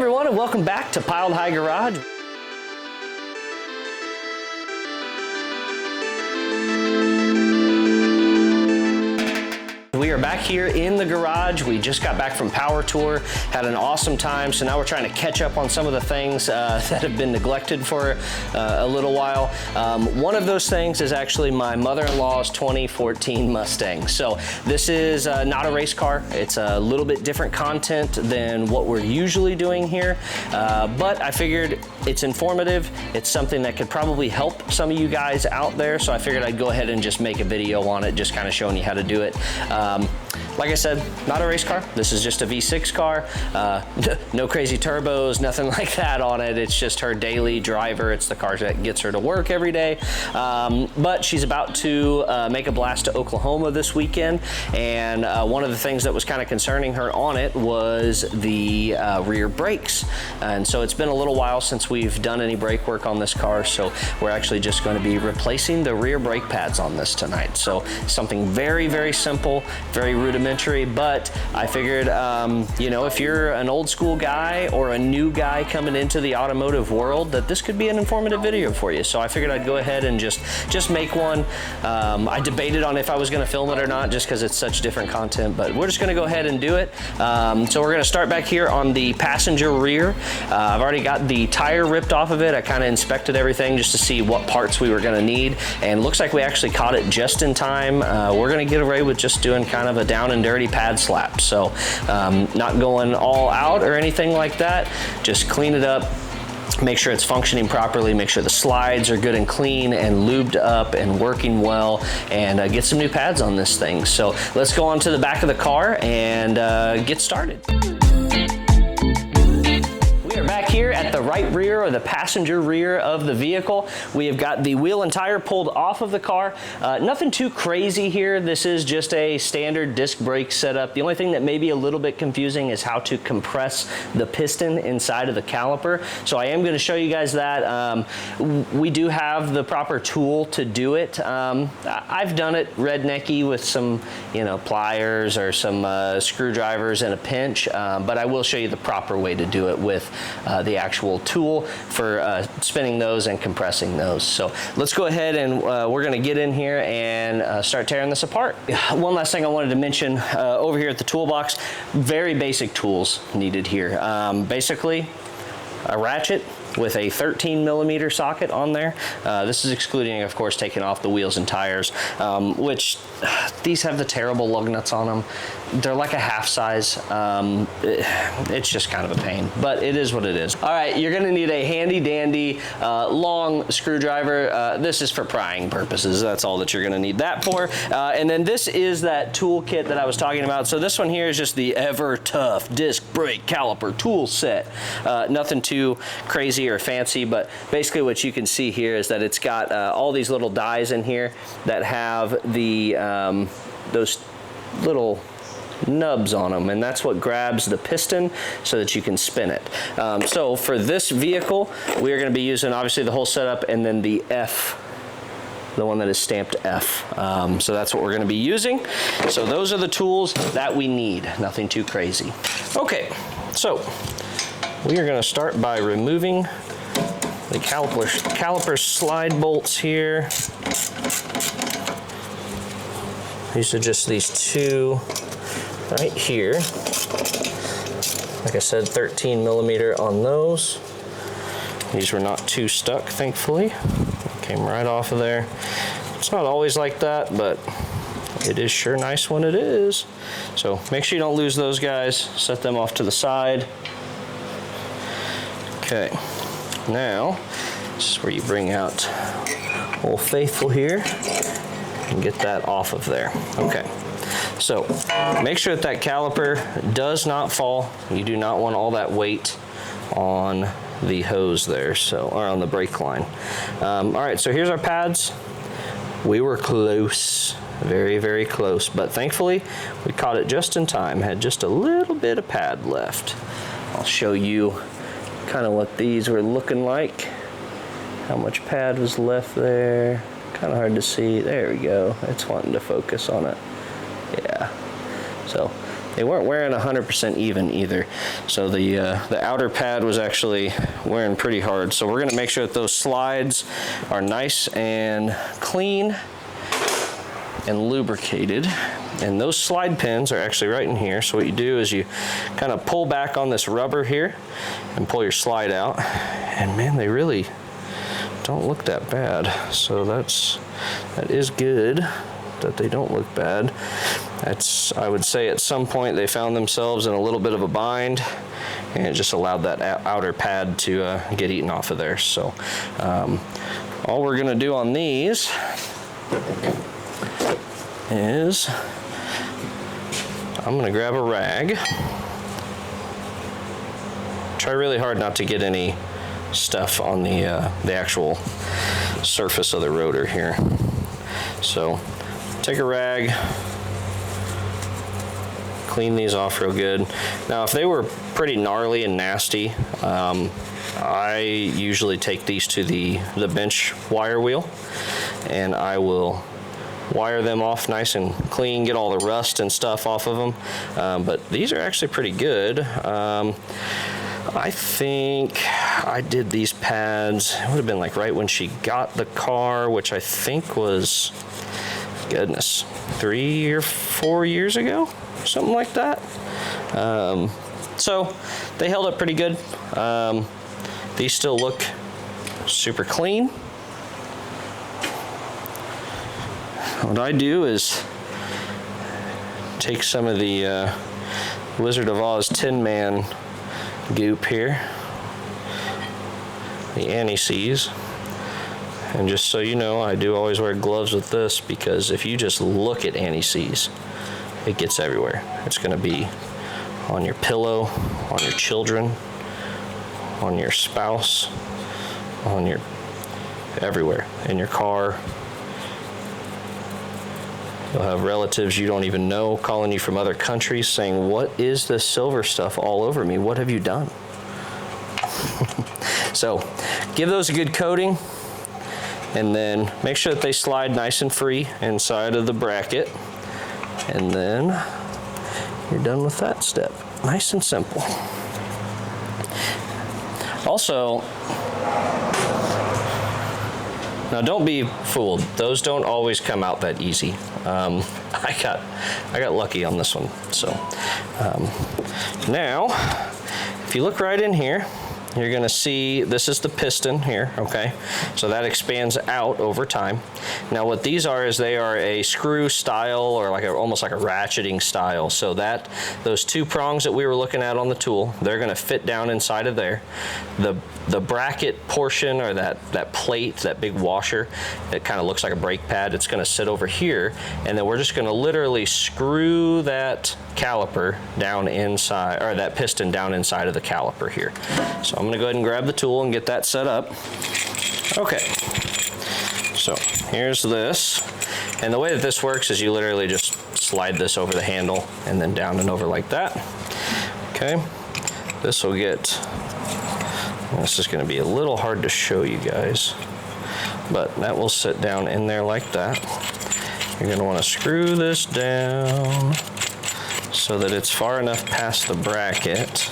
everyone, and welcome back to Piled High Garage. We are back here in the garage. We just got back from Power Tour, had an awesome time, so now we're trying to catch up on some of the things that have been neglected for a little while. One of those things is actually my mother-in-law's 2014 Mustang. So this is not a race car. It's a little bit different content than what we're usually doing here, but I figured it's informative. It's something that could probably help some of you guys out there, so I figured I'd go ahead and just make a video on it, just kind of showing you how to do it. Like I said, not a race car. This is just a V6 car. No crazy turbos, nothing like that on it. It's just her daily driver. It's the car that gets her to work every day. But she's about to make a blast to Oklahoma this weekend. And one of the things that was kind of concerning her on it was the rear brakes. And so it's been a little while since we've done any brake work on this car. So we're actually just going to be replacing the rear brake pads on this tonight. So something very, very simple, very rudimentary, but I figured, you know, if you're an old school guy or a new guy coming into the automotive world, that this could be an informative video for you. So I figured I'd go ahead and just make one. I debated on if I was going to film it or not, just because it's such different content, but we're just going to go ahead and do it. So we're going to start back here on the passenger rear. I've already got the tire ripped off of it. I kind of inspected everything just to see what parts we were going to need, and it looks like we actually caught it just in time. We're going to get away with just doing kind of a down and dirty pad slap. So not going all out or anything like that. Just clean it up, make sure it's functioning properly, make sure the slides are good and clean and lubed up and working well, and get some new pads on this thing. So let's go on to the back of the car and get started. We are back here at the right rear, or the passenger rear of the vehicle. We have got the wheel and tire pulled off of the car. Nothing too crazy here. This is just a standard disc brake setup. The only thing that may be a little bit confusing is how to compress the piston inside of the caliper. So I am going to show you guys that. We do have the proper tool to do it. I've done it rednecky with some, you know, pliers or some screwdrivers and a pinch, but I will show you the proper way to do it with the actual tool for spinning those and compressing those. So let's go ahead and we're going to get in here and start tearing this apart. One last thing I wanted to mention over here at the toolbox, very basic tools needed here. Basically a ratchet with a 13mm socket on there. This is excluding, of course, taking off the wheels and tires, which these have the terrible lug nuts on them. They're like a half size. It's just kind of a pain, but it is what it is. All right, you're gonna need a handy dandy long screwdriver. This is for prying purposes. That's all that you're gonna need that for. And then this is that tool kit that I was talking about. So this one here is just the Ever Tough disc brake caliper tool set. Nothing too crazy or fancy, but basically what you can see here is that it's got all these little dies in here that have the those little nubs on them, and that's what grabs the piston so that you can spin it. So for this vehicle, we are going to be using obviously the whole setup, and then the F, the one that is stamped F. So that's what we're going to be using. So those are the tools that we need. Nothing too crazy. Okay, so we are going to start by removing the caliper slide bolts here. These are just these two right here. Like I said, 13mm on those. These were not too stuck, thankfully. Came right off of there. It's not always like that, but it is sure nice when it is. So make sure you don't lose those guys. Set them off to the side. Okay, now this is where you bring out Old Faithful here and get that off of there. Okay, so make sure that caliper does not fall. You do not want all that weight on the hose there, so, or on the brake line. All right, so here's our pads. We were close, very, very close, but thankfully we caught it just in time. Had just a little bit of pad left. I'll show you kind of what these were looking like, how much pad was left there. Kind of hard to see. There we go. It's wanting to focus on it. Yeah. So they weren't wearing 100% even either. So the outer pad was actually wearing pretty hard. So we're gonna make sure that those slides are nice and clean and lubricated. And those slide pins are actually right in here. So what you do is you kind of pull back on this rubber here and pull your slide out. And man, they really don't look that bad. So that is good that they don't look bad. I would say at some point they found themselves in a little bit of a bind, and it just allowed that outer pad to get eaten off of there. So all we're gonna do on these is I'm gonna grab a rag. Try really hard not to get any stuff on the actual surface of the rotor here. So take a rag, clean these off real good. Now if they were pretty gnarly and nasty, I usually take these to the bench wire wheel, and I will wire them off nice and clean, get all the rust and stuff off of them. But these are actually pretty good. I think I did these pads, it would have been like right when she got the car, which I think was, goodness, 3 or 4 years ago, something like that. So they held up pretty good. These still look super clean. What I do is take some of the Wizard of Oz Tin Man goop here, the anti-seize, and just so you know, I do always wear gloves with this, because if you just look at anti-seize, it gets everywhere. It's going to be on your pillow, on your children, on your spouse, on your everywhere, in your car. You'll have relatives you don't even know calling you from other countries saying, "What is this silver stuff all over me? What have you done?" So give those a good coating, and then make sure that they slide nice and free inside of the bracket. And then you're done with that step. Nice and simple. Also, now don't be fooled. Those don't always come out that easy. I got lucky on this one. So now, if you look right in here, you're gonna see this is the piston here, okay? So that expands out over time. Now what these are is they are a screw style, or like almost like a ratcheting style. So that those two prongs that we were looking at on the tool, they're gonna fit down inside of there. The bracket portion, or that plate, that big washer, it kind of looks like a brake pad, it's gonna sit over here, and then we're just gonna literally screw that caliper down inside, or that piston down inside of the caliper here. So I'm gonna go ahead and grab the tool and get that set up. Okay, so here's this. And the way that this works is you literally just slide this over the handle and then down and over like that. Okay, this will get, this is gonna be a little hard to show you guys, but that will sit down in there like that. You're gonna wanna screw this down so that it's far enough past the bracket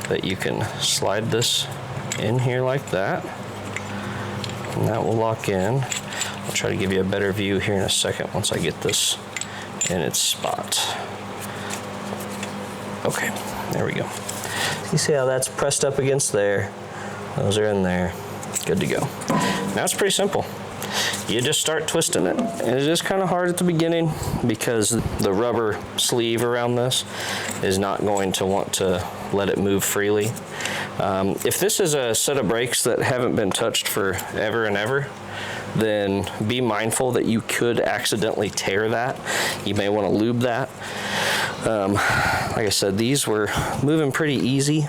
that you can slide this in here like that, and that will lock in. I'll try to give you a better view here in a second once I get this in its spot. Okay, there we go. You see how that's pressed up against there? Those are in there. Good to go. Now it's pretty simple. You just start twisting it. And it is kind of hard at the beginning because the rubber sleeve around this is not going to want to let it move freely. If this is a set of brakes that haven't been touched for ever and ever, then be mindful that you could accidentally tear that. You may want to lube that. Like I said, these were moving pretty easy.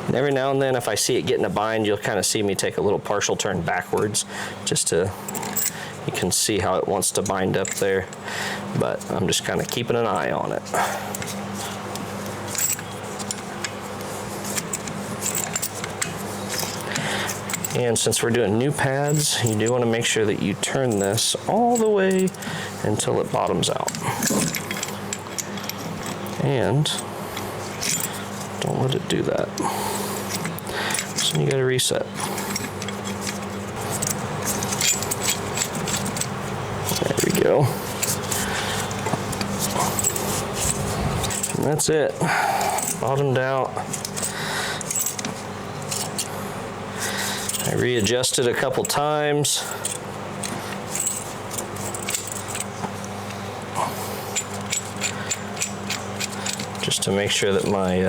And every now and then, if I see it get in a bind, you'll kind of see me take a little partial turn backwards just to, you can see how it wants to bind up there. But I'm just kind of keeping an eye on it. And since we're doing new pads, you do want to make sure that you turn this all the way until it bottoms out. And don't let it do that. So you gotta reset. There we go. And that's it. Bottomed out. I readjusted a couple times. Just to make sure that my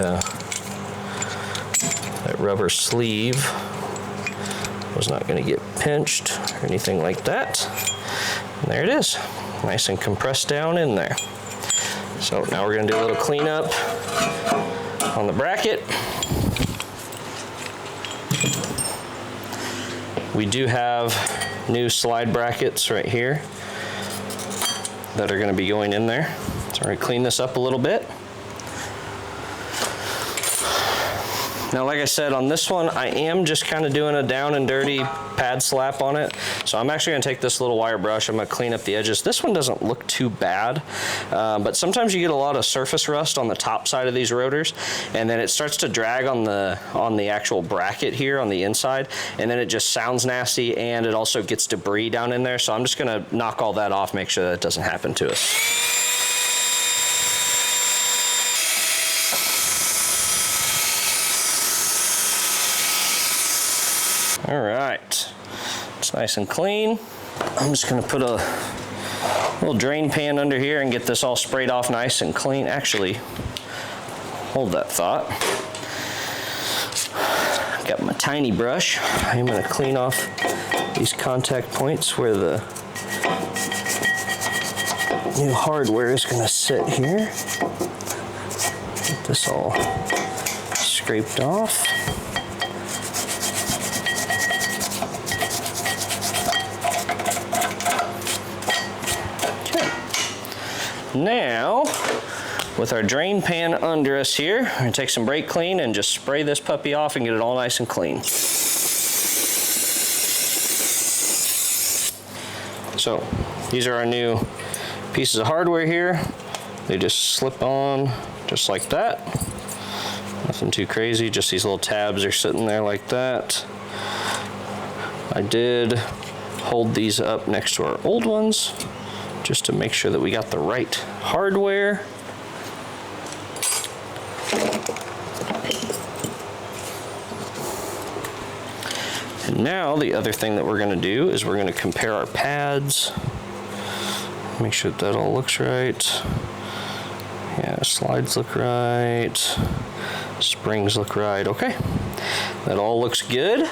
that rubber sleeve was not going to get pinched or anything like that. And there it is, nice and compressed down in there. So now we're going to do a little cleanup on the bracket. We do have new slide brackets right here that are going to be going in there. So we're going to clean this up a little bit. Now, like I said, on this one, I am just kind of doing a down and dirty pad slap on it. So I'm actually going to take this little wire brush. I'm going to clean up the edges. This one doesn't look too bad, but sometimes you get a lot of surface rust on the top side of these rotors, and then it starts to drag on the actual bracket here on the inside, and then it just sounds nasty, and it also gets debris down in there. So I'm just going to knock all that off, make sure that doesn't happen to us. All right, it's nice and clean. I'm just gonna put a little drain pan under here and get this all sprayed off nice and clean. Actually, hold that thought. Got my tiny brush. I'm gonna clean off these contact points where the new hardware is gonna sit here. Get this all scraped off. Now, with our drain pan under us here, we're gonna take some brake clean and just spray this puppy off and get it all nice and clean. So, these are our new pieces of hardware here. They just slip on just like that. Nothing too crazy, just these little tabs are sitting there like that. I did hold these up next to our old ones, just to make sure that we got the right hardware. And now the other thing that we're going to do is we're going to compare our pads. Make sure that all looks right. Yeah, slides look right. Springs look right. Okay, that all looks good.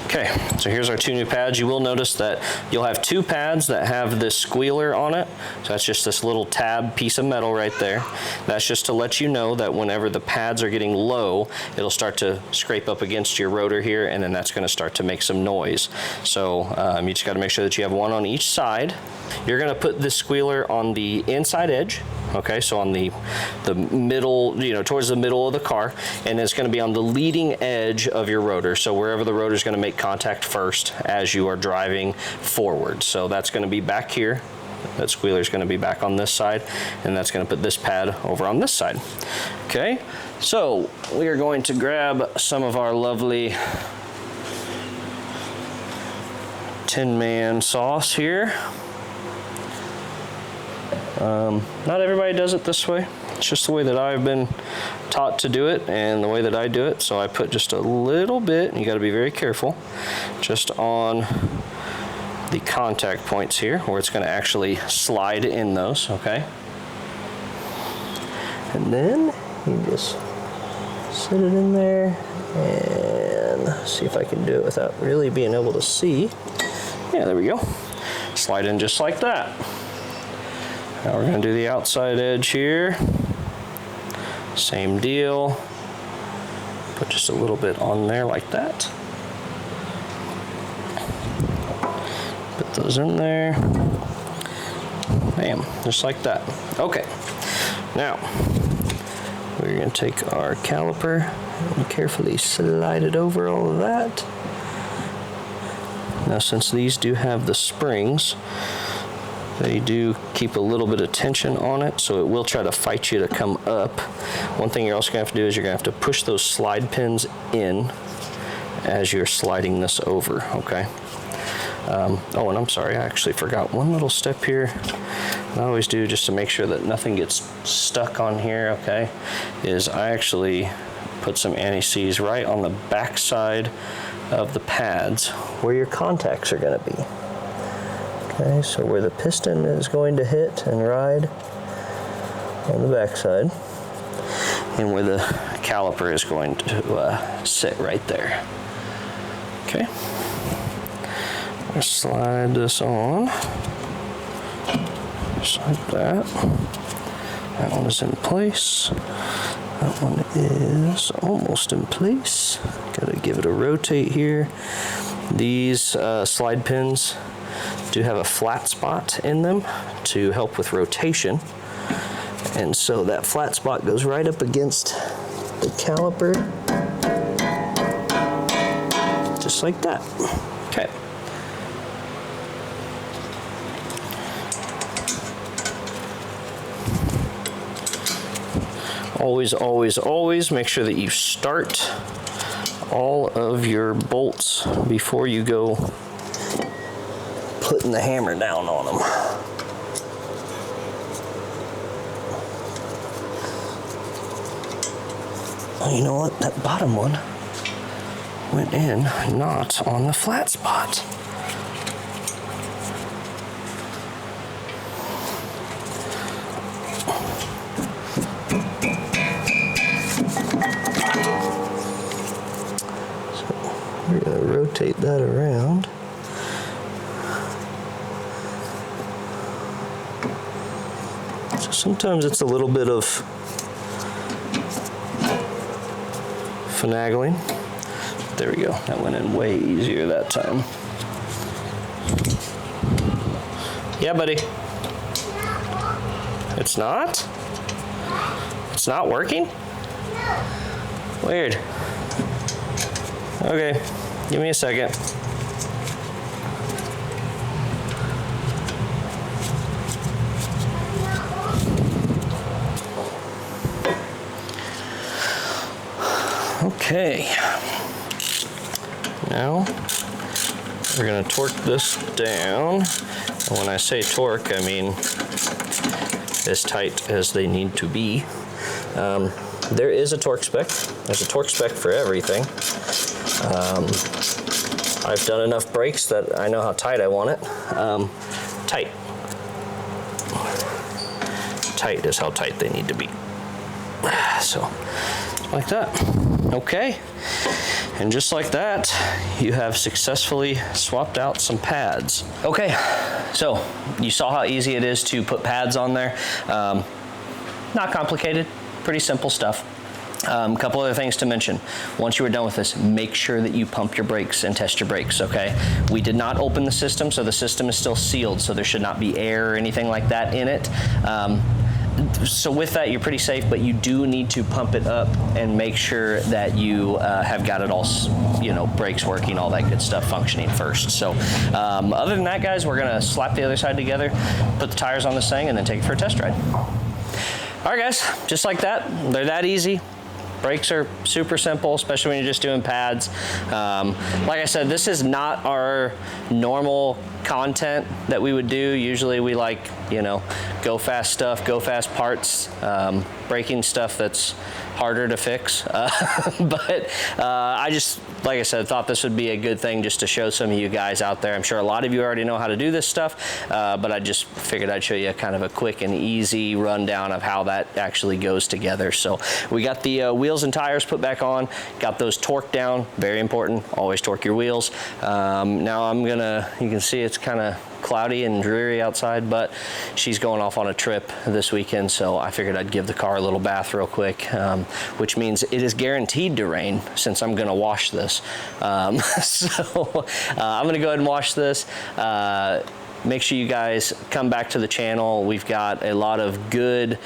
Okay, so here's our two new pads. You will notice that you'll have two pads that have this squealer on it. So that's just this little tab piece of metal right there. That's just to let you know that whenever the pads are getting low, it'll start to scrape up against your rotor here, and then that's going to start to make some noise. So you just got to make sure that you have one on each side. You're going to put this squealer on the inside edge. Okay, so on the middle, towards the middle of the car, and it's going to be on the leading edge of your rotor. So wherever the rotor is going to make contact first as you are driving forward. So that's going to be back here. That squealer is going to be back on this side, and that's going to put this pad over on this side. Okay, so we are going to grab some of our lovely Tin Man sauce here. Not everybody does it this way. It's just the way that I've been taught to do it and the way that I do it. So I put just a little bit, and you got to be very careful, just on the contact points here where it's going to actually slide in those, okay? And then you just sit it in there and see if I can do it without really being able to see. Yeah, there we go. Slide in just like that. Now we're going to do the outside edge here. Same deal. Put just a little bit on there like that. Put those in there. Bam, just like that. Okay, now we're going to take our caliper and carefully slide it over all of that. Now since these do have the springs, they do keep a little bit of tension on it, so it will try to fight you to come up. One thing you're also gonna have to do is you're gonna have to push those slide pins in as you're sliding this over, okay? Oh, and I'm sorry, I actually forgot one little step here. I always do, just to make sure that nothing gets stuck on here, okay, is I actually put some anti-seize right on the back side of the pads where your contacts are going to be. Okay, so where the piston is going to hit and ride on the back side, and where the caliper is going to sit right there. Okay. Slide this on, just like that. That one is in place. That one is almost in place. Gotta give it a rotate here. These slide pins do have a flat spot in them to help with rotation. And so that flat spot goes right up against the caliper, just like that. Okay. Always, always, always make sure that you start all of your bolts before you go putting the hammer down on them. Oh, you know what? That bottom one went in not on the flat spot. We're going to rotate that around. So sometimes it's a little bit of finagling. There we go. That went in way easier that time. Yeah, buddy. It's not? It's not working? Weird. Okay, give me a second. Okay. Now, we're gonna torque this down. And when I say torque, I mean as tight as they need to be. There is a torque spec. There's a torque spec for everything. I've done enough brakes that I know how tight I want it. Tight. Tight is how tight they need to be. So, like that. Okay. And just like that, you have successfully swapped out some pads. Okay, so you saw how easy it is to put pads on there. Not complicated, pretty simple stuff. A couple other things to mention. Once you are done with this, make sure that you pump your brakes and test your brakes, okay? We did not open the system, so the system is still sealed, so there should not be air or anything like that in it. So with that, you're pretty safe, but you do need to pump it up and make sure that you have got it all, you know, brakes working, all that good stuff functioning first. So other than that, guys, we're gonna slap the other side together, put the tires on this thing, and then take it for a test ride. All right, guys, just like that. They're that easy. Brakes are super simple, especially when you're just doing pads. Like I said, this is not our normal content that we would do. Usually we like, you know, go fast stuff, go fast parts, braking stuff that's harder to fix. But I just, like I said, thought this would be a good thing just to show some of you guys out there. I'm sure a lot of you already know how to do this stuff, but I just figured I'd show you kind of a quick and easy rundown of how that actually goes together. So we got the wheels and tires put back on, got those torqued down, very important, always torque your wheels. Now I'm gonna, you can see it's kind of cloudy and dreary outside, but she's going off on a trip this weekend, so I figured I'd give the car a little bath real quick, which means it is guaranteed to rain since I'm gonna wash this. So I'm gonna go ahead and wash this. Make sure you guys come back to the channel. We've got a lot of good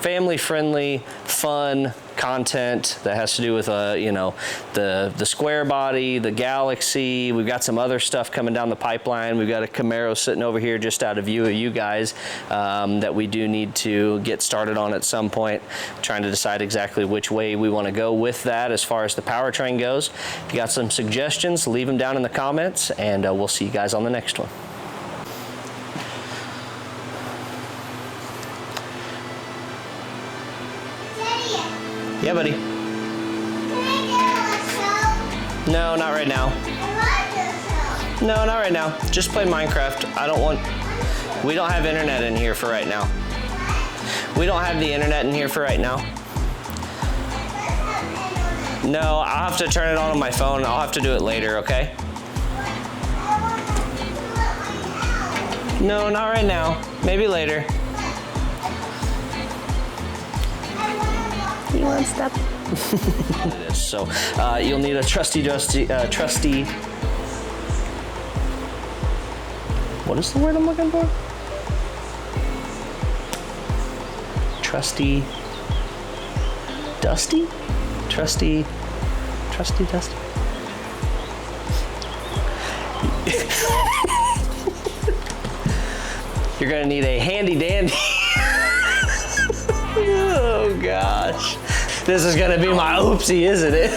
family-friendly, fun content that has to do with you know, the square body, the Galaxy. We've got some other stuff coming down the pipeline. We've got a Camaro sitting over here just out of view of you guys that we do need to get started on at some point. Trying to decide exactly which way we want to go with that as far as the powertrain goes. If you got some suggestions, leave them down in the comments, and we'll see you guys on the next one. Yeah, buddy. Can I get a show? No, not right now. I want a show. No, not right now. Just play Minecraft. We don't have internet in here for right now. We don't have the internet in here for right now. No, I'll have to turn it on my phone. I'll have to do it later, okay? No, not right now. Maybe later. You want stuff? So you'll need a trusty. What is the word I'm looking for? Trusty dusty? Trusty dusty? You're gonna need a handy dandy. Oh gosh. This is gonna be my oopsie, isn't it?